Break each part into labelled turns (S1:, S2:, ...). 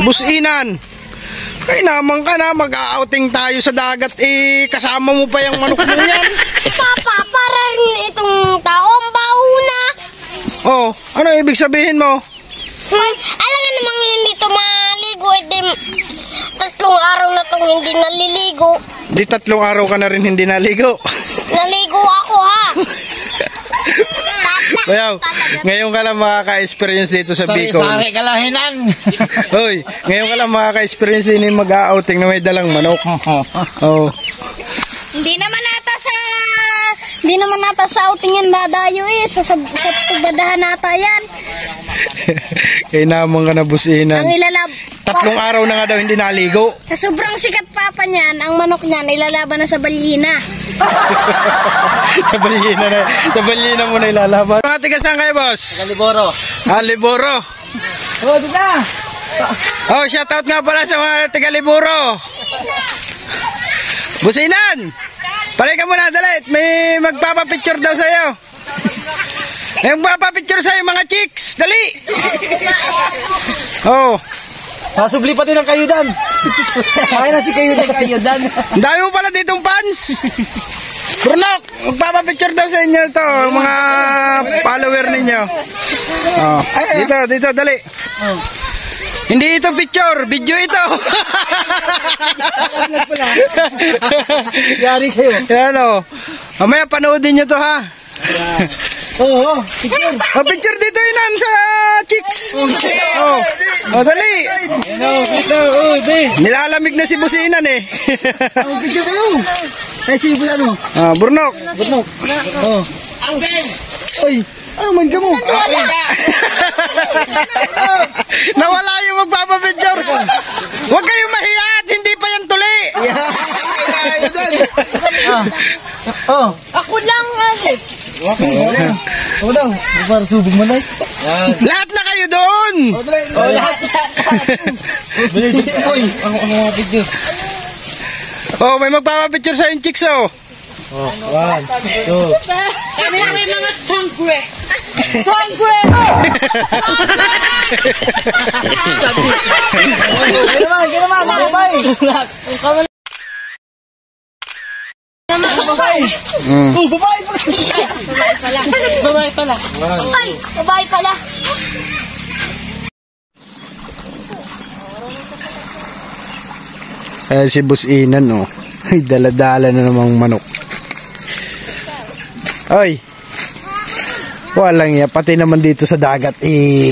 S1: Businan. Kaya naman ka na, mag-outing tayo sa dagat, kasama mo pa yung manok mo yan.
S2: Papa, para rin itong taong baho na.
S1: Oh, ano ibig sabihin mo?
S2: Alam nga namang hindi ito maligo, 3 araw na itong hindi naliligo.
S1: Di 3 araw ka na rin hindi naligo.
S2: Naligo ako ha.
S1: Bayaw, ngayon ka lang makaka-experience dito sa Bicol.
S3: Sari kalahinan.
S1: Hoy, ngayon ka lang makaka-experience din yung mag-outing na may dalang manok. Oh.
S2: Hindi naman nata sa outing yan dadayo sa tubadahan nata yan.
S1: Kaya naman ka na businan.
S2: Ang ilalab
S1: 3 araw na nga daw hindi naligo.
S2: Sa sobrang sikat papa niyan, ang manok niyan ilalaban na sa balyina.
S1: Sa balyina mo na ilalaban. Mga tiga saan kayo, boss?
S3: Liboro.
S1: Liboro.
S3: Oh, dito.
S1: Oh, shoutout nga pala sa mga tiga Liboro. Businan! Pare ka muna, dalit. May magpapapicture daw sa'yo. May magpapapicture sa'yo, mga chicks. Dali! Oh.
S3: Pasubli pati ng kayudan. Kaya na si kayudan.
S1: Ang dami mo pala ditong fans. Brunok, magpapapicture daw sa inyo ito, mga follower ninyo. Oh. Dito, dali. Hindi ito picture, video ito.
S3: Yari kayo.
S1: Yan o. Mamaya panoodin nyo to ha.
S3: Oo, picture.
S1: Oh, picture dito inan sa chicks. Oh, dali. Nilalamig na si Businan eh.
S3: Picture kayo. Kasi ano?
S1: Burnok.
S3: Oh. Ay, ano man ka mo?
S1: Nawala yung magpapapicture. Huwag kayong mahiya at hindi pa yan tuli.
S3: Oh.
S2: Ako lang
S3: Oo daw. Para subog mo na.
S1: Lahat na kayo doon.
S3: Lahat. Uy, ang mga picture.
S1: Oh, may magpapapicture sa yung chicks oh.
S3: Oh, 1, 2.
S2: Kami na may mga sangre. Sangre!
S3: Ginaman, babay.
S2: Babae pala. Ay, babae pala.
S1: Si Businan oh. Ay, dala-dala na namang manok. Ay. Walang iya. Pati naman dito sa dagat,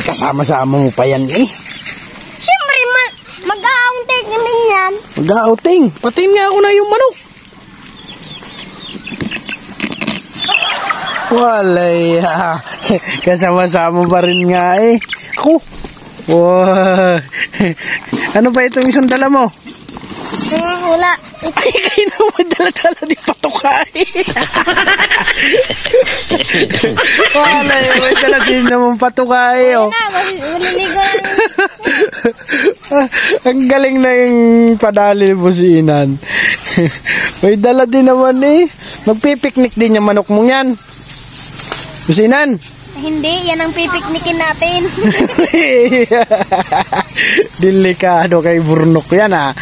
S1: kasama-sama mo pa yan eh.
S2: Siyempre, mag-outing din yan.
S1: Mag-outing. Patin nga ako na yung manok. Walay. Kasama-sama pa rin nga eh. Ako. Wow. Ano pa itong isang dala mo?
S2: Wala.
S1: Ay, kayo naman dala-dala di patukay. Walay. May dala din naman patukay. Oh.
S2: Maliligo lang.
S1: Ang galing na yung padali ni Businan. May dala din naman eh. Magpipiknik din yung manok mong yan. Businan.
S2: Hindi, yan ang pipiknikin natin.
S1: Delikado kay Burnok yan ah.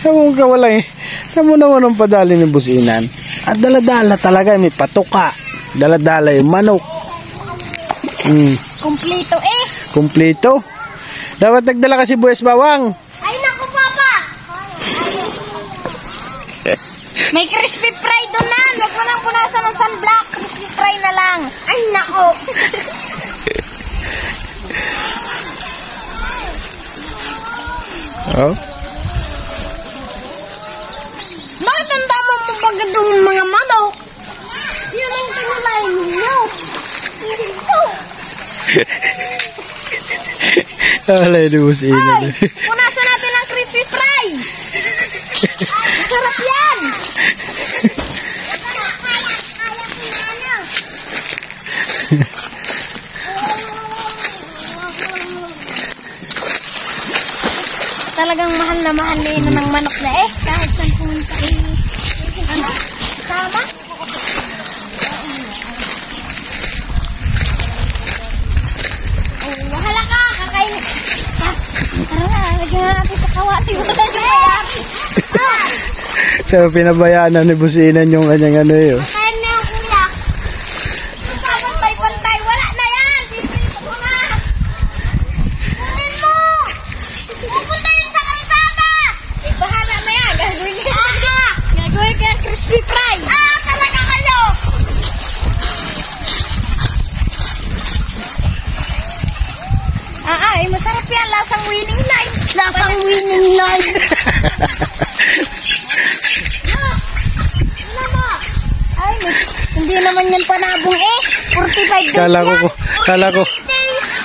S1: Ewan ka wala eh. Tamo naman ang padali ni Businan. At dala-dala talaga, may patuka. Dala-dala yung manok.
S2: Kompleto eh.
S1: Kompleto. Dapat nagdala kasi buwes bawang.
S2: Ay naku, Papa. May crispy fry doon na. Huwag mo nang punasan ng sunblock. Crispy fry na lang. Ay nako.
S1: Oh.
S2: Bakit ang dama mo bagad yung mga manok? Yun ang pinulain mo.
S1: Alay ni Businan.
S2: Ay, punasan natin ang crispy fry. Masarap yan. Talagang mahal na mahal na yun ng manok na eh. Kahit saan pumunta eh. Ano? Tama? nga natin sa kawati. Wala niyo mayari.
S1: So, pinabayaan na ni Businan yung kanyang ano yun.
S2: Kaya na yung kuya. Pantay-pantay. Wala na yan. Pipito ko na. Kunin mo. Pupunta yun sa kalsada. Bahala na yan. Gagawin niya. Gagawin kaya crispy fry. Talaga kayo. Masarap yan. Lasang winning line. Lasang winning line. Ay, hindi naman yan panabong eh. 45 days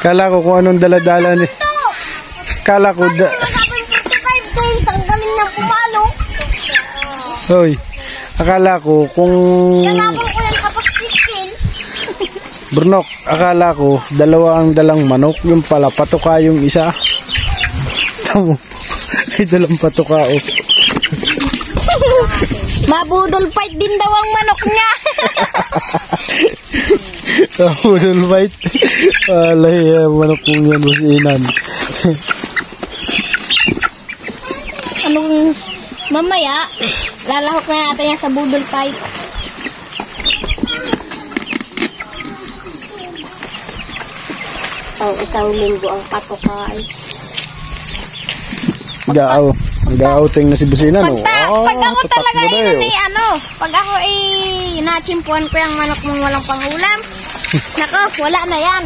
S1: Kala ko kung anong daladala ni. Kala ko
S2: 45 days. Ang galing niyang pumalo.
S1: Hoy, akala ko kung
S2: Kalabang ko yan kapag siskin.
S1: Brunok, akala ko dalawa ang dalang manok, yung pala patuka yung isa. Tamo. Ay dalang patuka oh.
S2: Mabudol fight din daw ang manok niya.
S1: Mabudol fight. Alay, manok kong yan, Businan.
S2: Anong mamaya, lalahok na natin yan sa budol fight. Isang linggo ang patokay.
S1: Mag-outing na si Businan.
S2: Pag ako talaga pag ako nachimpuan ko yung manok mong walang pangulam, nako, wala na yan.